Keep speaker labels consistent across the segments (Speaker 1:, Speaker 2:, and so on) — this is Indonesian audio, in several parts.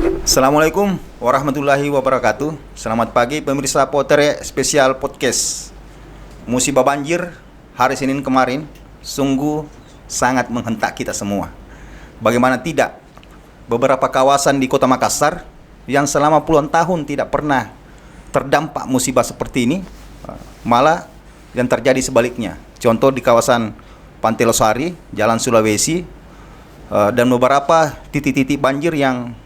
Speaker 1: Assalamualaikum warahmatullahi wabarakatuh. Selamat pagi pemirsa Potere Spesial Podcast. Musibah banjir hari Senin kemarin sungguh sangat menghentak kita semua. Bagaimana tidak, beberapa kawasan di Kota Makassar yang selama puluhan tahun tidak pernah terdampak musibah seperti ini, malah yang terjadi sebaliknya. Contoh di kawasan Pantai Losari, Jalan Sulawesi, dan beberapa titik-titik banjir yang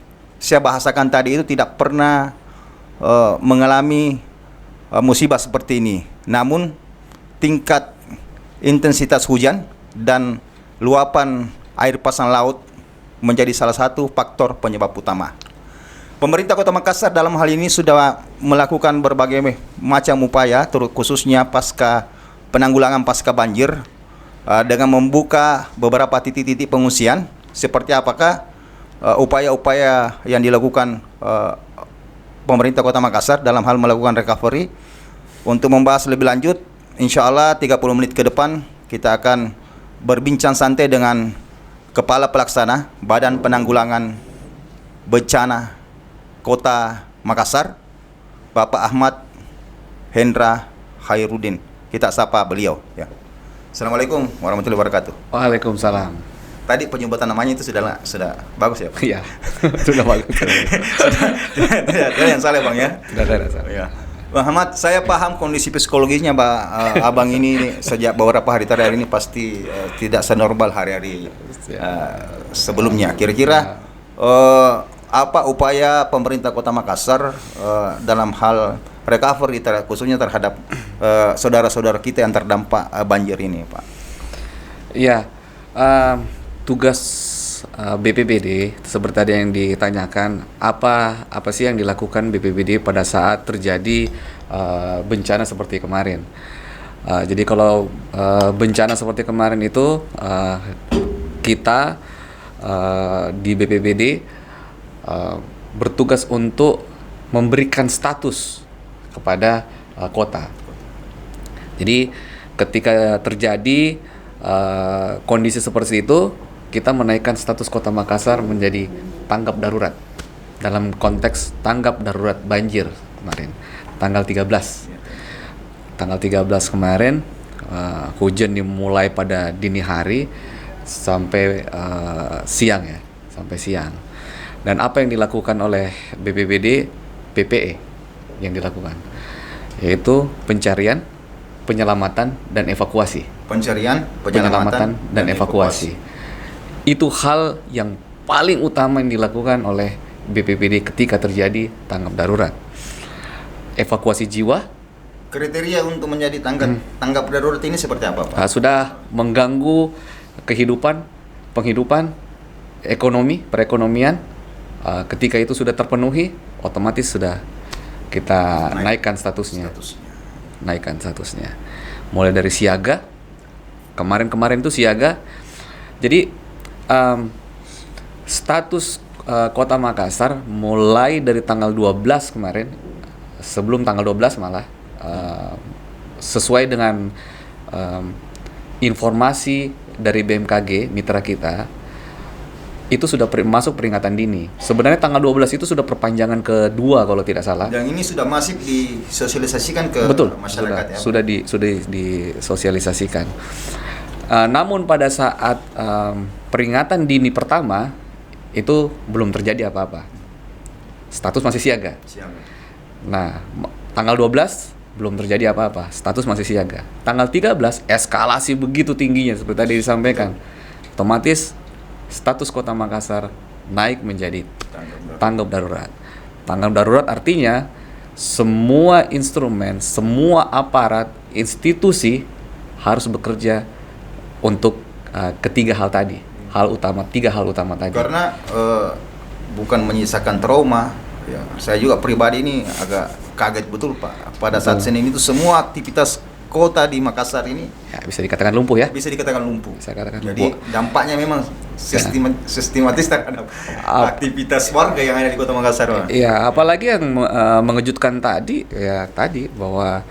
Speaker 1: saya bahasakan tadi itu tidak pernah mengalami musibah seperti ini. Namun tingkat intensitas hujan dan luapan air pasang laut menjadi salah satu faktor penyebab utama. Pemerintah Kota Makassar dalam hal ini sudah melakukan berbagai macam upaya, khususnya penanggulangan pasca banjir, dengan membuka beberapa titik-titik pengungsian. Seperti apakah upaya-upaya yang dilakukan pemerintah Kota Makassar dalam hal melakukan recovery. Untuk membahas lebih lanjut, insya Allah 30 menit ke depan kita akan berbincang santai dengan Kepala Pelaksana Badan Penanggulangan Bencana Kota Makassar, Bapak Ahmad Hendra Khairuddin. Kita sapa beliau ya. Assalamualaikum warahmatullahi wabarakatuh.
Speaker 2: Waalaikumsalam.
Speaker 1: Tadi penyebutan namanya itu sudah bagus ya, Pak?
Speaker 2: Iya, sudah bagus.
Speaker 1: Tidak yang salah, Bang ya.
Speaker 2: Tidak salah.
Speaker 1: Ya. Bang Ahmad, saya paham kondisi psikologisnya, Abang ini sejak beberapa hari terakhir ini pasti tidak senormal hari-hari sebelumnya. Kira-kira apa upaya pemerintah Kota Makassar dalam hal recovery khususnya terhadap saudara-saudara kita yang terdampak banjir ini, Pak?
Speaker 2: Iya. Tugas BPBD seperti tadi yang ditanyakan, apa sih yang dilakukan BPBD pada saat terjadi bencana seperti kemarin. Jadi kalau bencana seperti kemarin itu kita di BPBD bertugas untuk memberikan status kepada kota. Jadi ketika terjadi kondisi seperti itu, kita menaikkan status Kota Makassar menjadi tanggap darurat dalam konteks tanggap darurat banjir kemarin tanggal 13 kemarin. Hujan dimulai pada dini hari sampai siang. Dan apa yang dilakukan oleh BPBD, PPE yang dilakukan yaitu pencarian, penyelamatan dan evakuasi. Penyelamatan dan evakuasi. Itu hal yang paling utama yang dilakukan oleh BPBD ketika terjadi tanggap darurat. Evakuasi jiwa.
Speaker 1: Kriteria untuk menjadi tanggap darurat ini seperti apa, Pak?
Speaker 2: Sudah mengganggu penghidupan, ekonomi, perekonomian. Ketika itu sudah terpenuhi, otomatis sudah kita naikkan statusnya. Mulai dari siaga. Kemarin itu siaga. Jadi status Kota Makassar mulai dari tanggal 12 kemarin, sebelum tanggal 12 malah, sesuai dengan informasi dari BMKG mitra kita, itu sudah masuk peringatan dini. Sebenarnya tanggal 12 itu sudah perpanjangan kedua kalau tidak salah.
Speaker 1: Dan ini sudah masif disosialisasikan ke masyarakat.
Speaker 2: Sudah disosialisasikan. Namun pada saat peringatan dini pertama itu belum terjadi apa-apa. Status masih siaga. Nah, tanggal 12 belum terjadi apa-apa. Status masih siaga. Tanggal 13 eskalasi begitu tingginya seperti tadi disampaikan. Otomatis status Kota Makassar naik menjadi tanggap darurat. Tanggap darurat artinya semua instrumen, semua aparat, institusi harus bekerja untuk tiga hal utama tadi.
Speaker 1: Karena bukan menyisakan trauma, ya, saya juga pribadi ini agak kaget betul, Pak. Pada saat Senin itu semua aktivitas kota di Makassar ini
Speaker 2: bisa dikatakan lumpuh ya.
Speaker 1: Jadi dampaknya memang sistematis terhadap aktivitas warga yang ada di Kota Makassar, Pak.
Speaker 2: Iya, apalagi yang mengejutkan tadi bahwa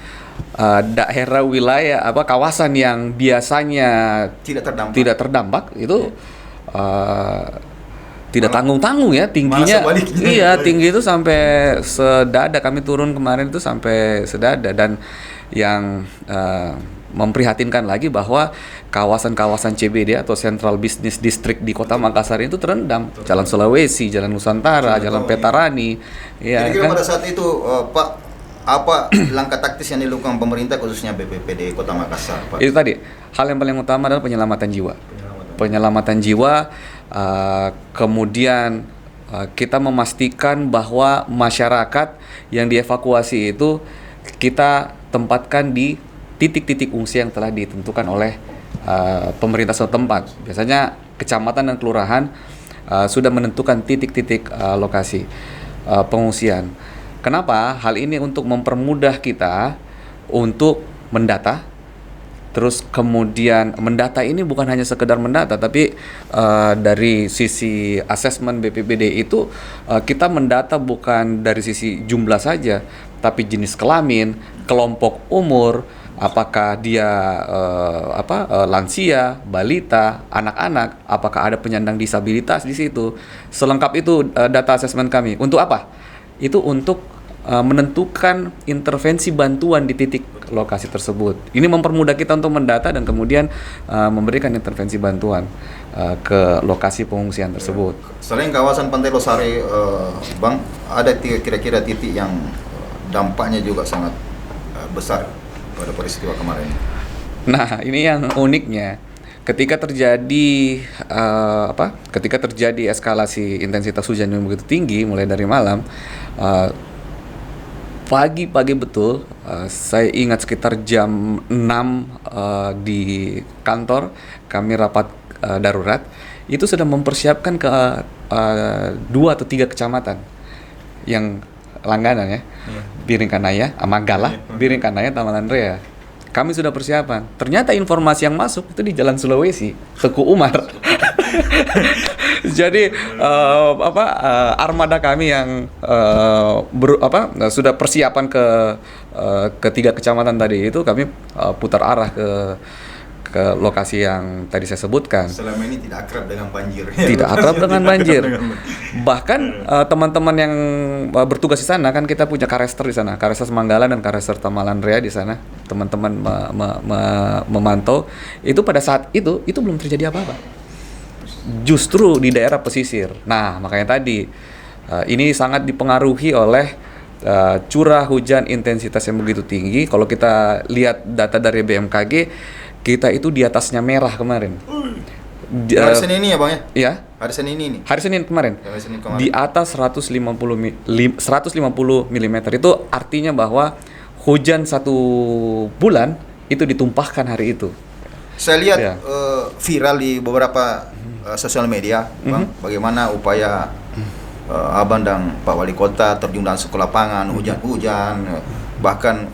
Speaker 2: daerah wilayah kawasan yang biasanya tidak terdampak itu tidak tanggung-tanggung ya, tingginya.
Speaker 1: Malah sebaliknya.
Speaker 2: Iya, tinggi itu sampai sedada. Kami turun kemarin itu sampai sedada. Dan yang memprihatinkan lagi bahwa kawasan-kawasan CBD atau Central Business District di Kota Makassar itu terendam. Jalan Sulawesi, Jalan Nusantara, Jalan Petarani. Ya,
Speaker 1: Kira-kira
Speaker 2: kan?
Speaker 1: pada saat itu Pak, apa langkah taktis yang dilakukan pemerintah khususnya BPPD Kota Makassar, Pak?
Speaker 2: Itu tadi, hal yang paling utama adalah penyelamatan jiwa. Penyelamatan jiwa, kemudian kita memastikan bahwa masyarakat yang dievakuasi itu kita tempatkan di titik-titik ungsi yang telah ditentukan oleh pemerintah setempat. Biasanya kecamatan dan kelurahan sudah menentukan titik-titik lokasi pengungsian. Kenapa? Hal ini untuk mempermudah kita untuk mendata. Terus kemudian mendata ini bukan hanya sekedar mendata, tapi dari sisi asesmen BPBD itu kita mendata bukan dari sisi jumlah saja, tapi jenis kelamin, kelompok umur, apakah dia lansia, balita, anak-anak, apakah ada penyandang disabilitas di situ. Selengkap itu data asesmen kami. Untuk apa? Itu untuk menentukan intervensi bantuan di titik lokasi tersebut. Ini mempermudah kita untuk mendata dan kemudian memberikan intervensi bantuan ke lokasi pengungsian tersebut.
Speaker 1: Selain kawasan Pantai Losari, Bang, ada kira-kira titik yang dampaknya juga sangat besar pada peristiwa kemarin.
Speaker 2: Nah, ini yang uniknya. Ketika terjadi ketika terjadi eskalasi intensitas hujan yang begitu tinggi mulai dari malam, pagi-pagi betul, saya ingat sekitar jam 6 di kantor kami rapat darurat, itu sudah mempersiapkan ke 2 atau 3 kecamatan yang langganan ya, Biringkanaya, Amagala, Biringkanaya, Taman Rea. Kami sudah persiapan. Ternyata informasi yang masuk itu di Jalan Sulawesi, Teku Umar. Jadi armada kami yang sudah persiapan ke 3 kecamatan tadi itu kami putar arah ke lokasi yang tadi saya sebutkan.
Speaker 1: Selama ini tidak akrab dengan banjir.
Speaker 2: Tidak akrab dengan banjir. Bahkan teman-teman yang bertugas di sana, kan kita punya Karester di sana, Karester Manggala dan Karester Tamalan Rea di sana. Teman-teman memantau. Itu pada saat itu belum terjadi apa-apa. Justru di daerah pesisir. Nah, makanya tadi ini sangat dipengaruhi oleh curah hujan intensitas yang begitu tinggi. Kalau kita lihat data dari BMKG, kita itu di atasnya merah kemarin.
Speaker 1: Hari Senin ini ya, Bang ya?
Speaker 2: Iya.
Speaker 1: Hari Senin ini.
Speaker 2: Hari Senin kemarin. Di atas 150 mm. Itu artinya bahwa hujan 1 bulan itu ditumpahkan hari itu.
Speaker 1: Saya lihat
Speaker 2: Ya.
Speaker 1: viral di beberapa sosial media, Bang, bagaimana upaya Abang dan Pak Wali Kota terjun langsung ke lapangan, hujan-hujan, bahkan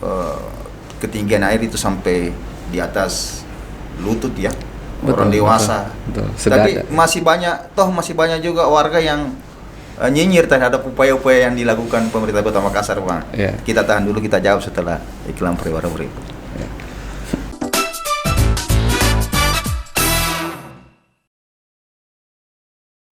Speaker 1: ketinggian air itu sampai di atas lutut ya, orang dewasa.
Speaker 2: Betul.
Speaker 1: Tapi masih banyak juga warga yang nyinyir terhadap upaya-upaya yang dilakukan pemerintah Kota Makassar, Bang.
Speaker 2: Ya.
Speaker 1: Kita tahan dulu, kita jawab setelah iklan pariwara berikut.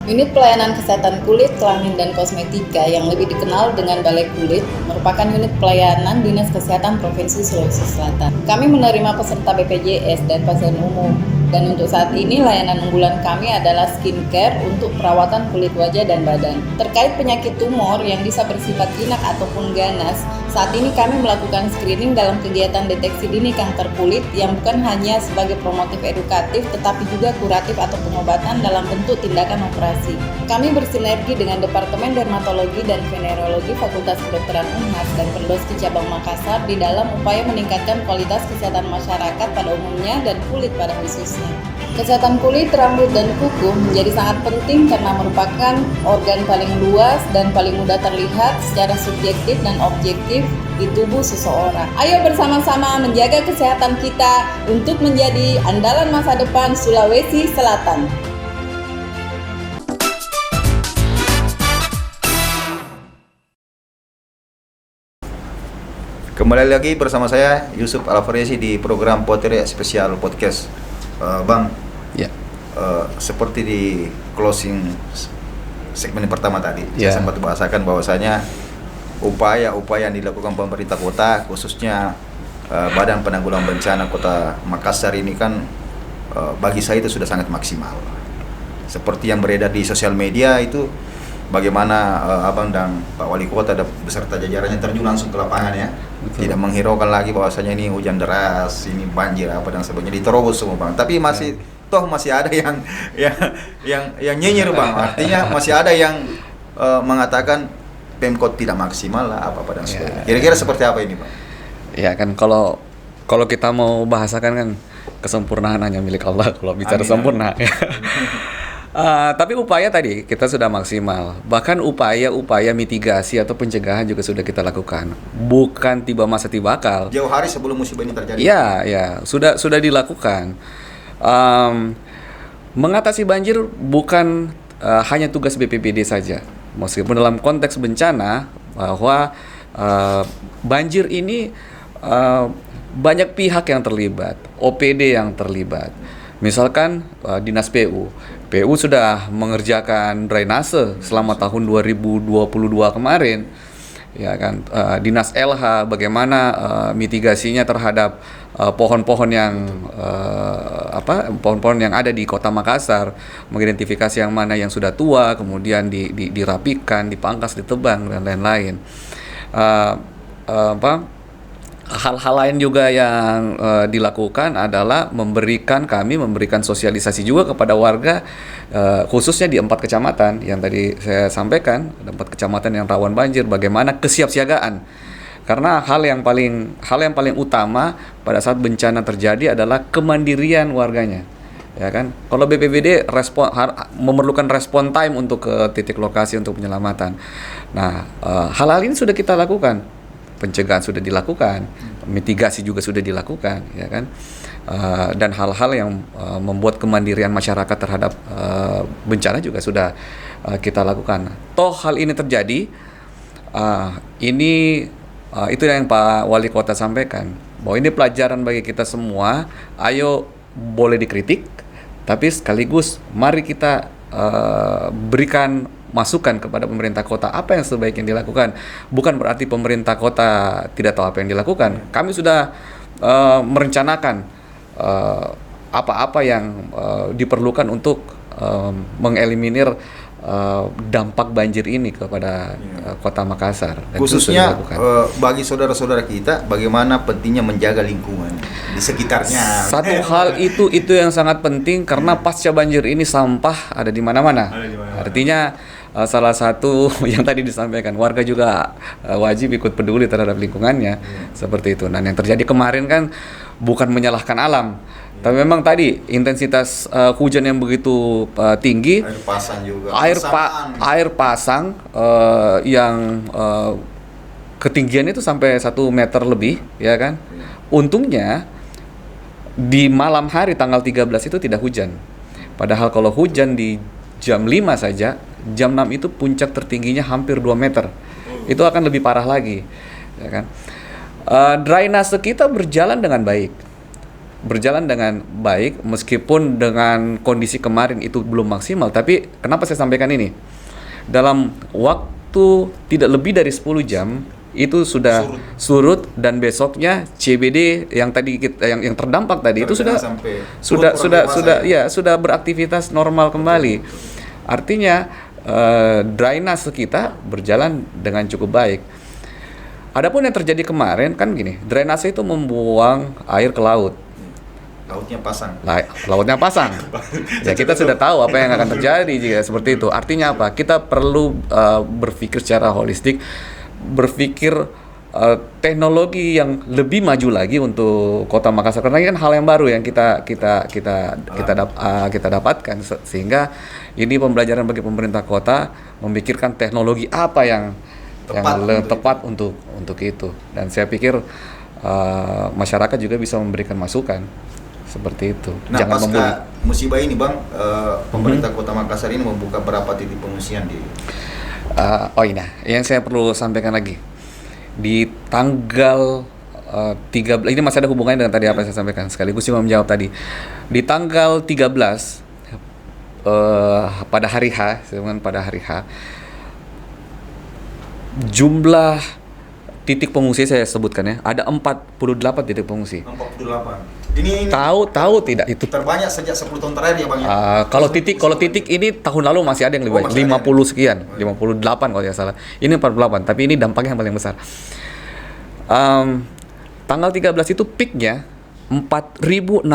Speaker 3: Unit Pelayanan Kesehatan Kulit, Kelamin, dan Kosmetika yang lebih dikenal dengan Balai Kulit merupakan unit pelayanan Dinas Kesehatan Provinsi Sulawesi Selatan. Kami menerima peserta BPJS dan pasien umum, dan untuk saat ini layanan unggulan kami adalah skincare untuk perawatan kulit wajah dan badan. Terkait penyakit tumor yang bisa bersifat jinak ataupun ganas, saat ini kami melakukan screening dalam kegiatan deteksi dini kanker kulit yang bukan hanya sebagai promotif edukatif tetapi juga kuratif atau pengobatan dalam bentuk tindakan operasi. Kami bersinergi dengan Departemen Dermatologi dan Venerologi Fakultas Kedokteran Unhas dan Perdoski Cabang Makassar di dalam upaya meningkatkan kualitas kesehatan masyarakat pada umumnya dan kulit pada khususnya. Kesehatan kulit, rambut, dan kuku menjadi sangat penting karena merupakan organ paling luas dan paling mudah terlihat secara subjektif dan objektif di tubuh seseorang. Ayo bersama-sama menjaga kesehatan kita untuk menjadi andalan masa depan Sulawesi Selatan.
Speaker 1: Kembali lagi bersama saya Yusuf Alfaresi di program Potere Spesial Podcast. Bang,
Speaker 2: Ya.
Speaker 1: seperti di closing segmen pertama tadi
Speaker 2: Ya.
Speaker 1: saya sempat bahasakan bahwasanya upaya-upaya yang dilakukan pemerintah kota, khususnya Badan Penanggulangan Bencana Kota Makassar ini kan bagi saya itu sudah sangat maksimal. Seperti yang beredar di sosial media itu, bagaimana Abang dan Pak Wali Kota beserta jajarannya terjun langsung ke lapangan ya.
Speaker 2: Betul.
Speaker 1: Tidak menghiraukan lagi bahwasanya ini hujan deras, ini banjir apa dan sebagainya, diterobos semua Bang. Tapi masih masih ada yang nyinyir Bang. Artinya masih ada yang mengatakan Pemkot tidak maksimal lah apa dan sebagainya. Kira-kira seperti apa ini Bang?
Speaker 2: Ya kan, kalau kita mau bahasakan kan kesempurnaan hanya milik Allah kalau bicara
Speaker 1: Amin.
Speaker 2: sempurna. Tapi upaya tadi kita sudah maksimal. Bahkan upaya mitigasi atau pencegahan juga sudah kita lakukan. Bukan tiba masa tiba akal.
Speaker 1: Jauh hari sebelum musibah ini terjadi.
Speaker 2: Ya, sudah dilakukan. Mengatasi banjir bukan hanya tugas BPBD saja. Meskipun dalam konteks bencana bahwa banjir ini banyak pihak yang terlibat, OPD yang terlibat. Misalkan Dinas PU sudah mengerjakan drainase selama tahun 2022 kemarin. Ya kan, Dinas LH bagaimana mitigasinya terhadap pohon-pohon yang ada di Kota Makassar, mengidentifikasi yang mana yang sudah tua, kemudian dirapikan, dipangkas, ditebang dan lain-lain. Hal-hal lain juga yang dilakukan adalah kami memberikan sosialisasi juga kepada warga, khususnya di 4 kecamatan yang tadi saya sampaikan, ada 4 kecamatan yang rawan banjir, bagaimana kesiapsiagaan. Karena hal yang paling utama pada saat bencana terjadi adalah kemandirian warganya. Ya kan? Kalau BPBD memerlukan respon time untuk ke titik lokasi untuk penyelamatan. Nah, hal-hal ini sudah kita lakukan. Pencegahan sudah dilakukan, mitigasi juga sudah dilakukan, ya kan? Dan hal-hal yang membuat kemandirian masyarakat terhadap bencana juga sudah kita lakukan. Toh hal ini terjadi, itu yang Pak Wali Kota sampaikan, bahwa ini pelajaran bagi kita semua. Ayo, boleh dikritik, tapi sekaligus mari kita berikan masukan kepada pemerintah kota apa yang sebaiknya dilakukan. Bukan berarti pemerintah kota tidak tahu apa yang dilakukan. Kami sudah merencanakan apa-apa yang diperlukan untuk mengeliminir dampak banjir ini kepada Kota Makassar. Dan
Speaker 1: khususnya bagi saudara-saudara kita, bagaimana pentingnya menjaga lingkungan di sekitarnya.
Speaker 2: Satu hal itu yang sangat penting, karena pasca banjir ini sampah ada di mana-mana. Artinya salah satu yang tadi disampaikan, warga juga wajib ikut peduli terhadap lingkungannya, seperti itu. Dan yang terjadi kemarin kan bukan menyalahkan alam, tapi memang tadi intensitas hujan yang begitu tinggi,
Speaker 1: Air pasang juga.
Speaker 2: air pasang yang ketinggiannya itu sampai 1 meter lebih, ya kan? Untungnya di malam hari tanggal 13 itu tidak hujan. Padahal kalau hujan di jam 5 saja, jam 6 itu puncak tertingginya hampir 2 meter. Itu akan lebih parah lagi, ya kan? Drainase kita berjalan dengan baik, meskipun dengan kondisi kemarin itu belum maksimal. Tapi kenapa saya sampaikan ini? Dalam waktu tidak lebih dari 10 jam itu sudah surut, dan besoknya CBD yang tadi yang terdampak tadi itu sudah beraktivitas normal kembali. Artinya drainase kita berjalan dengan cukup baik. Adapun yang terjadi kemarin kan gini, drainase itu membuang air ke laut. Lautnya pasang. Ya, kita sudah tahu apa yang akan terjadi jika seperti itu. Artinya apa? Kita perlu berpikir secara holistik, berpikir teknologi yang lebih maju lagi untuk Kota Makassar, karena ini kan hal yang baru yang kita dapatkan, sehingga ini pembelajaran bagi pemerintah kota memikirkan teknologi apa yang tepat untuk itu. Dan saya pikir masyarakat juga bisa memberikan masukan seperti itu.
Speaker 1: Nah,
Speaker 2: Jangan
Speaker 1: pasca musibah ini Bang, pemerintah Kota Makassar ini membuka berapa titik pengungsian di
Speaker 2: yang saya perlu sampaikan lagi, di tanggal 13, ini masih ada hubungannya dengan tadi apa yang saya sampaikan, sekaligus cuma menjawab tadi. Di tanggal 13 pada hari H, pada hari H, jumlah titik pengungsi saya sebutkan ya, ada 48 titik pengungsi.
Speaker 1: 48. Ini
Speaker 2: Tahu tidak itu?
Speaker 1: terbanyak sejak 10 tahun terakhir ya Bang ya?
Speaker 2: Kalau titik ini tahun lalu masih ada yang lebih banyak,
Speaker 1: masih ada
Speaker 2: 50 sekian, 58 kalau tidak salah. Ini 48, tapi ini dampaknya yang paling besar. Tanggal 13 itu peaknya 4.660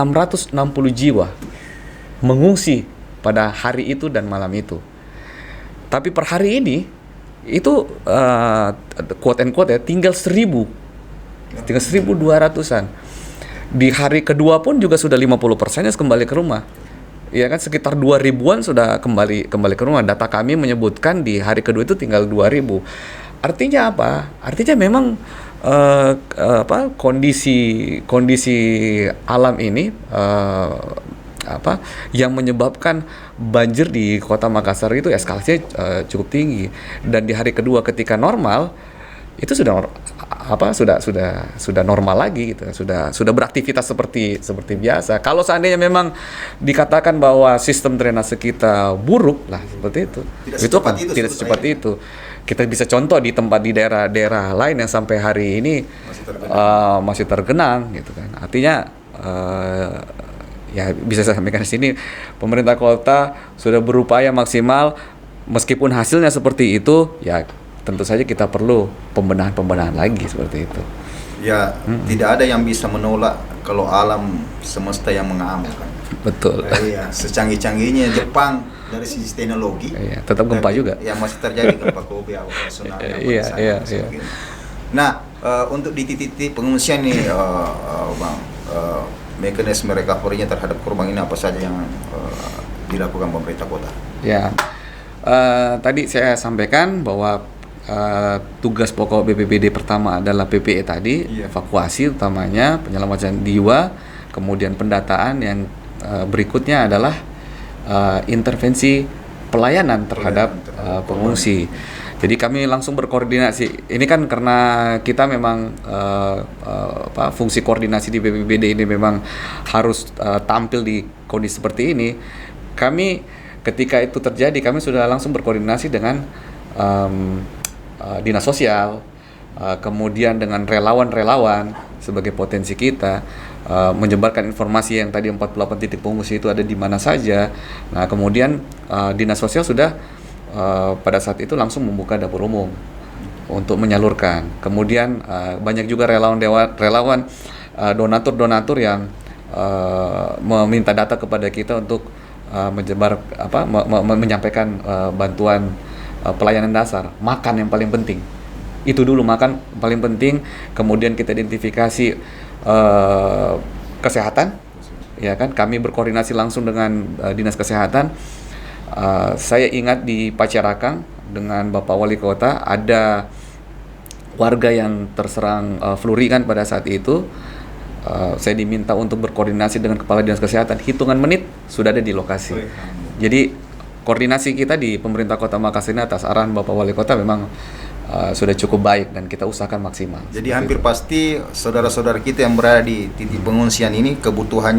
Speaker 2: jiwa mengungsi pada hari itu dan malam itu. Tapi per hari ini itu quote and quote ya, tinggal 1.200-an. Di hari kedua pun juga sudah 50%-nya kembali ke rumah. Ya kan, sekitar 2.000-an sudah kembali ke rumah. Data kami menyebutkan di hari kedua itu tinggal 2.000. Artinya apa? Artinya memang kondisi alam ini yang menyebabkan banjir di Kota Makassar itu eskalasinya cukup tinggi. Dan di hari kedua ketika normal itu sudah normal lagi gitu, sudah beraktivitas seperti biasa. Kalau seandainya memang dikatakan bahwa sistem drainase kita buruk lah seperti itu, tidak secepat itu. Kita bisa contoh di daerah-daerah lain yang sampai hari ini masih tergenang gitu kan. Artinya ya bisa saya sampaikan di sini, pemerintah kota sudah berupaya maksimal, meskipun hasilnya seperti itu ya. Tentu saja kita perlu pembenahan lagi seperti itu.
Speaker 1: Ya, tidak ada yang bisa menolak kalau alam semesta yang mengamalkan.
Speaker 2: Betul.
Speaker 1: Iya, secanggih-canggihnya Jepang dari sisi teknologi.
Speaker 2: Iya, tetap gempa juga.
Speaker 1: Yang masih terjadi gempa Kobe, tsunami.
Speaker 2: Iya.
Speaker 1: Nah, untuk di titik pengungsian nih, Bang, mekanisme recovery-nya terhadap korban ini apa saja yang dilakukan pemerintah kota?
Speaker 2: Ya, tadi saya sampaikan bahwa tugas pokok BPBD pertama adalah PPE tadi, evakuasi utamanya, penyelamatan jiwa, kemudian pendataan, yang berikutnya adalah intervensi pelayanan terhadap pengungsi. Jadi kami langsung berkoordinasi. Ini kan karena kita memang fungsi koordinasi di BPBD ini memang harus tampil di kondisi seperti ini. Kami ketika itu terjadi, kami sudah langsung berkoordinasi dengan dinas sosial, kemudian dengan relawan-relawan sebagai potensi kita, menyebarkan informasi yang tadi 48 titik pengungsi itu ada di mana saja. Nah, kemudian dinas sosial sudah pada saat itu langsung membuka dapur umum untuk menyalurkan. Kemudian banyak juga relawan donatur yang meminta data kepada kita untuk menyampaikan bantuan pelayanan dasar, makan yang paling penting. Itu dulu, makan paling penting. Kemudian kita identifikasi kesehatan, ya kan? Kami berkoordinasi langsung dengan dinas kesehatan. Saya ingat di Pacirakang dengan Bapak Wali Kota ada warga yang terserang fluri kan pada saat itu. Saya diminta untuk berkoordinasi dengan Kepala Dinas Kesehatan. Hitungan menit sudah ada di lokasi. Jadi koordinasi kita di pemerintah Kota Makassar ini atas arahan Bapak Wali Kota memang sudah cukup baik dan kita usahakan maksimal. Jadi
Speaker 1: hampir pasti saudara-saudara kita yang berada di titik pengungsian ini kebutuhan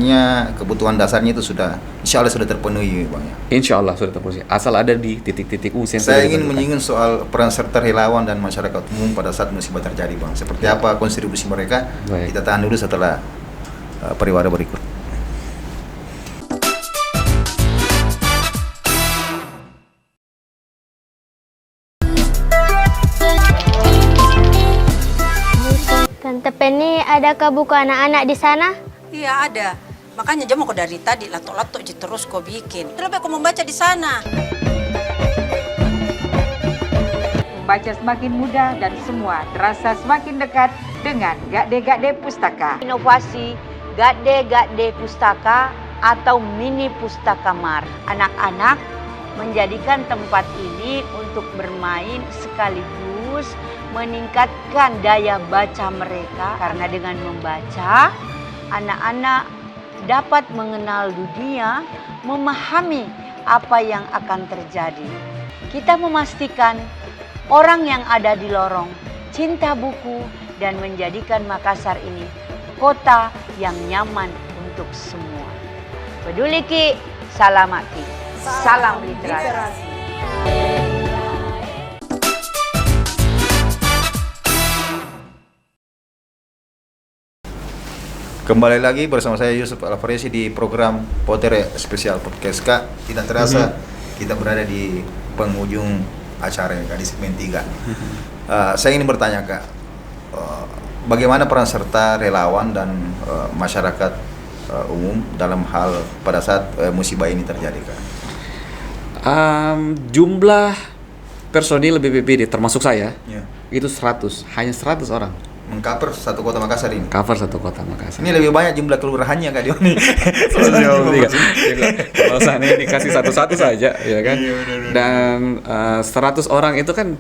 Speaker 1: dasarnya itu sudah, insya Allah sudah terpenuhi, Bang ya.
Speaker 2: Insya Allah sudah terpenuhi. Asal ada di titik-titik pengungsian.
Speaker 1: Saya ingin menyinggung soal peran serta relawan dan masyarakat umum pada saat musibah terjadi, Bang. Seperti apa kontribusi mereka? Baik. Kita tahan dulu setelah pariwara berikut.
Speaker 4: Tante Penny, adakah buku anak-anak di sana?
Speaker 5: Iya ada. Makanya jam aku dari tadi latok-latok terus kau bikin. Kenapa kau membaca di sana?
Speaker 6: Membaca semakin mudah dan semua terasa semakin dekat dengan Gakde Pustaka.
Speaker 7: Inovasi Gakde Pustaka atau mini pustaka Mart. Anak-anak menjadikan tempat ini untuk bermain sekaligus meningkatkan daya baca mereka, karena dengan membaca anak-anak dapat mengenal dunia, memahami apa yang akan terjadi. Kita memastikan orang yang ada di lorong cinta buku dan menjadikan Makassar ini kota yang nyaman untuk semua. Peduli Ki, Salamat Ki. Salam literasi.
Speaker 1: Kembali lagi bersama saya Yusuf Alfarisi di program Potere Spesial Podcast Kak. Tidak terasa kita berada di penghujung acara Kak, di segmen 3. Saya ingin bertanya Kak, bagaimana peran serta relawan dan masyarakat umum dalam hal pada saat musibah ini terjadi Kak?
Speaker 2: Jumlah personil BPBD termasuk saya
Speaker 1: Ya.
Speaker 2: itu 100, hanya 100 orang.
Speaker 1: Mengcover satu kota Makassar ini.
Speaker 2: Cover satu kota Makassar.
Speaker 1: Ini lebih banyak jumlah kelurahannya Kak Dioni.
Speaker 2: Kalau seandainya dikasih satu-satu saja, ya kan. Dan 100 orang itu kan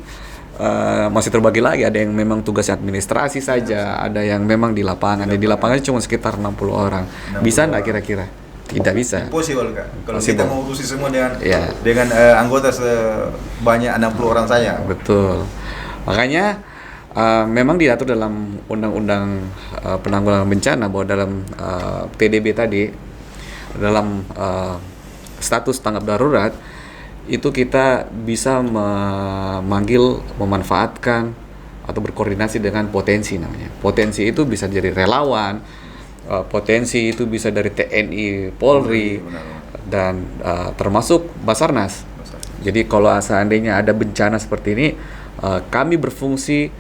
Speaker 2: masih terbagi lagi. Ada yang memang tugas administrasi saja, ada yang memang di lapangan. Dan di lapangan cuma sekitar 60 orang. Bisa nggak kira-kira? Tidak bisa.
Speaker 1: Impossible Kak. Kalau
Speaker 2: Possible.
Speaker 1: kita mau urusi semua dengan
Speaker 2: Ya.
Speaker 1: dengan anggota sebanyak 60 orang saya.
Speaker 2: Betul. Makanya memang diatur dalam Undang-Undang Penanggulangan Bencana bahwa dalam PDB tadi, dalam status tanggap darurat itu kita bisa memanggil, memanfaatkan atau berkoordinasi dengan potensi namanya. Potensi itu bisa jadi relawan, potensi itu bisa dari TNI, Polri, dan termasuk Basarnas. Jadi kalau seandainya ada bencana seperti ini, kami berfungsi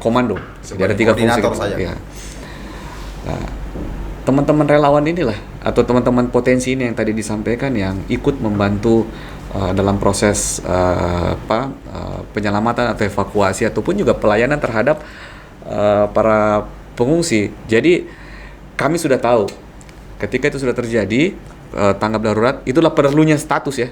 Speaker 2: komando. Jadi ada 3 fungsi.
Speaker 1: saja.
Speaker 2: Ya. Nah, teman-teman relawan inilah atau teman-teman potensi ini yang tadi disampaikan yang ikut membantu dalam proses penyelamatan atau evakuasi ataupun juga pelayanan terhadap para pengungsi. Jadi kami sudah tahu ketika itu sudah terjadi tanggap darurat, itulah perlunya status ya,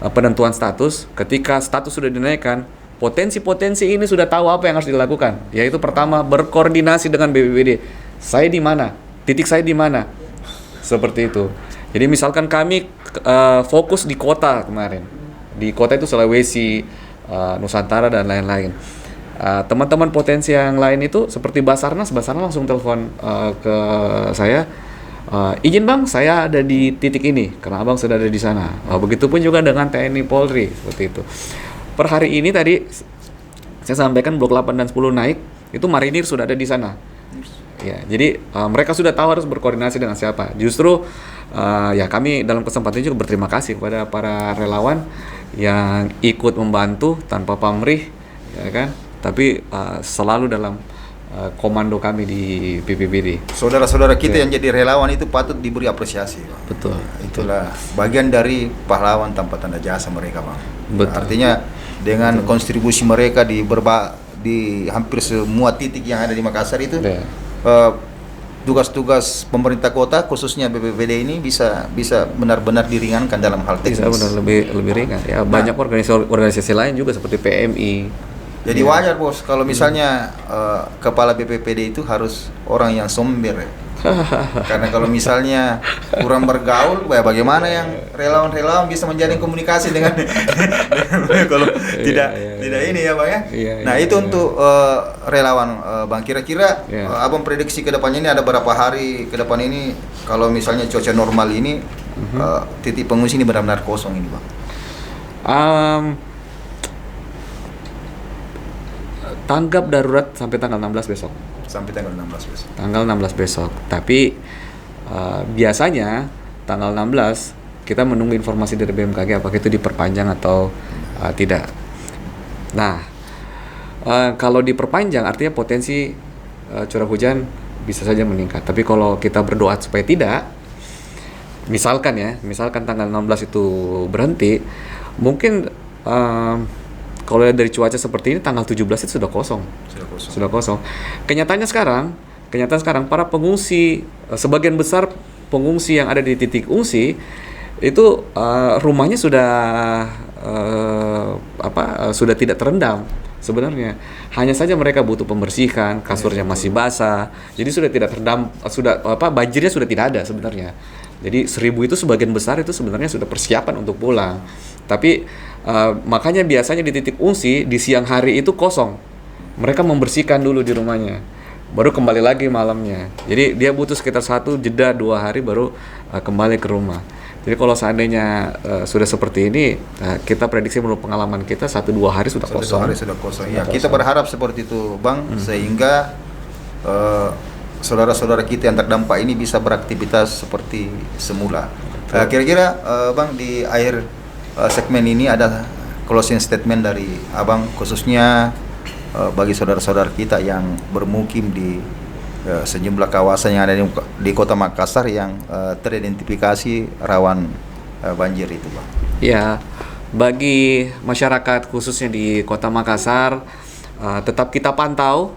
Speaker 2: penentuan status. Ketika status sudah dinaikkan, potensi-potensi ini sudah tahu apa yang harus dilakukan, yaitu pertama berkoordinasi dengan BPBD. Saya di mana? Titik saya di mana? Seperti itu. Jadi misalkan kami fokus di kota kemarin. Di kota itu Sulawesi, Nusantara dan lain-lain. Teman-teman potensi yang lain itu seperti Basarnas langsung telepon ke saya, izin bang, saya ada di titik ini karena abang sudah ada di sana. Begitupun juga dengan TNI Polri, seperti itu. Per hari ini tadi saya sampaikan blok 8 dan 10 naik, itu marinir sudah ada di sana. Ya, jadi mereka sudah tahu harus berkoordinasi dengan siapa. Justru ya kami dalam kesempatan ini juga berterima kasih kepada para relawan yang ikut membantu tanpa pamrih, ya kan? Tapi selalu dalam komando kami di BPBD.
Speaker 1: Saudara-saudara kita yang jadi relawan itu patut diberi apresiasi, Bang.
Speaker 2: Betul.
Speaker 1: Itulah bagian dari pahlawan tanpa tanda jasa mereka, Bang.
Speaker 2: Betul.
Speaker 1: Artinya dengan kontribusi mereka di hampir semua titik yang ada di Makassar itu,
Speaker 2: Ya.
Speaker 1: tugas-tugas pemerintah kota khususnya BPBD ini bisa benar-benar diringankan dalam hal teknis.
Speaker 2: Bisa benar lebih ringan. Ya, banyak organisasi lain juga seperti PMI.
Speaker 1: Jadi wajar bos kalau misalnya kepala BPPD itu harus orang yang somber ya. Karena kalau misalnya kurang bergaul, bagaimana yang relawan-relawan bisa menjalin komunikasi dengan kalau tidak ini ya bang ya. Nah itu untuk relawan bang. Kira-kira abang prediksi ke depannya ini ada berapa hari ke depan ini kalau misalnya cuaca normal ini titik pengungsi ini benar-benar kosong ini bang?
Speaker 2: Tanggap darurat sampai tanggal 16 besok.
Speaker 1: Sampai tanggal 16 besok.
Speaker 2: Tanggal 16 besok. Tapi biasanya tanggal 16 kita menunggu informasi dari BMKG apakah itu diperpanjang atau tidak. Nah, kalau diperpanjang artinya potensi curah hujan bisa saja meningkat. Tapi kalau kita berdoa supaya tidak, misalkan tanggal 16 itu berhenti, mungkin kalau dari cuaca seperti ini tanggal 17 itu sudah kosong. Sudah kosong. Kenyataannya sekarang para pengungsi, sebagian besar pengungsi yang ada di titik ungsi itu rumahnya sudah tidak terendam sebenarnya. Hanya saja mereka butuh pembersihan, kasurnya masih basah. Jadi sudah tidak terendam, banjirnya sudah tidak ada sebenarnya. Jadi 1.000 itu sebagian besar itu sebenarnya sudah persiapan untuk pulang. Tapi makanya biasanya di titik ungsi di siang hari itu kosong. Mereka membersihkan dulu di rumahnya. baru kembali lagi malamnya. Jadi dia butuh sekitar 1 jeda 2 hari baru kembali ke rumah. Jadi kalau seandainya sudah seperti ini, kita prediksi menurut pengalaman kita 1-2 hari sudah
Speaker 1: 1-2
Speaker 2: kosong.
Speaker 1: hari sudah kosong. Ya, kita berharap seperti itu, Bang, sehingga saudara-saudara kita yang terdampak ini bisa beraktivitas seperti semula. Kira-kira Bang, di akhir segmen ini ada closing statement dari Abang khususnya bagi saudara-saudara kita yang bermukim di sejumlah kawasan yang ada di Kota Makassar yang teridentifikasi rawan banjir itu, Bang.
Speaker 2: Ya, bagi masyarakat khususnya di Kota Makassar, tetap kita pantau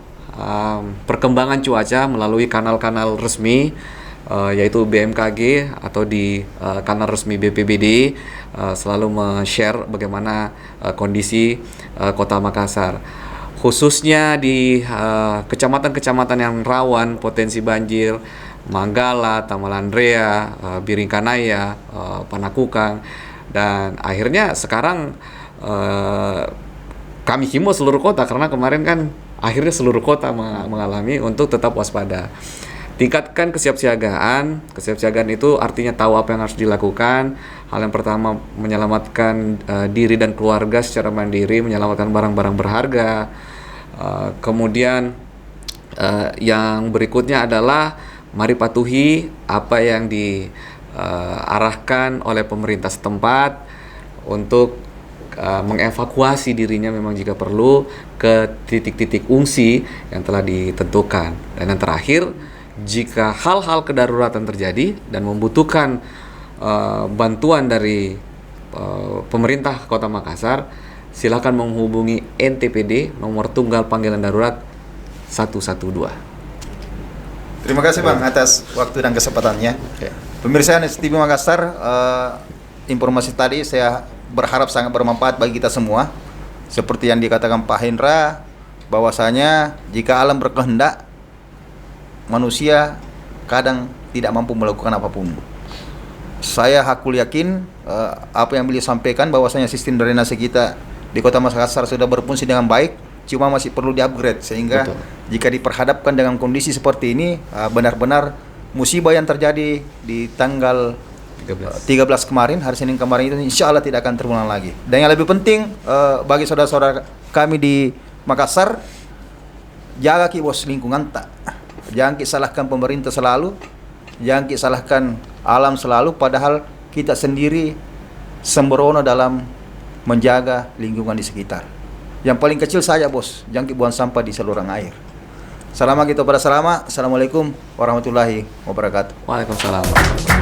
Speaker 2: perkembangan cuaca melalui kanal-kanal resmi, yaitu BMKG atau di kanal resmi BPBD, selalu men-share bagaimana kondisi Kota Makassar. Khususnya di kecamatan-kecamatan yang rawan potensi banjir, Manggala, Tamalandrea, Biringkanaya, Panakukang, dan akhirnya sekarang kami himbau seluruh kota, karena kemarin kan akhirnya seluruh kota mengalami, untuk tetap waspada. Tingkatkan kesiapsiagaan. Kesiapsiagaan itu artinya tahu apa yang harus dilakukan. Hal yang pertama, menyelamatkan diri dan keluarga secara mandiri, menyelamatkan barang-barang berharga. Kemudian yang berikutnya adalah mari patuhi apa yang diarahkan oleh pemerintah setempat untuk mengevakuasi dirinya memang jika perlu ke titik-titik ungsi yang telah ditentukan. Dan yang terakhir, jika hal-hal kedaruratan terjadi dan membutuhkan bantuan dari pemerintah Kota Makassar, silakan menghubungi NTPD nomor tunggal panggilan darurat 112.
Speaker 1: Terima kasih, Bang, atas waktu dan kesempatannya. Pemirsa TV Makassar, informasi tadi saya berharap sangat bermanfaat bagi kita semua. Seperti yang dikatakan Pak Hendra, bahwasanya jika alam berkehendak, manusia kadang tidak mampu melakukan apapun. Saya hakul yakin apa yang beliau sampaikan, bahwasanya sistem drainase kita di Kota Makassar sudah berfungsi dengan baik, cuma masih perlu di-upgrade, sehingga jika diperhadapkan dengan kondisi seperti ini, benar-benar musibah yang terjadi di tanggal 13 kemarin, hari Senin kemarin itu insya Allah tidak akan terulang lagi. Dan yang lebih penting bagi saudara-saudara kami di Makassar, jaga ki bos lingkungan tak. Jangan kita salahkan pemerintah selalu, jangan kita salahkan alam selalu, padahal kita sendiri sembrono dalam menjaga lingkungan di sekitar. Yang paling kecil saja, bos, jangan kita buang sampah di saluran air. Selama kita pada selama, Assalamualaikum warahmatullahi wabarakatuh.
Speaker 2: Waalaikumsalam.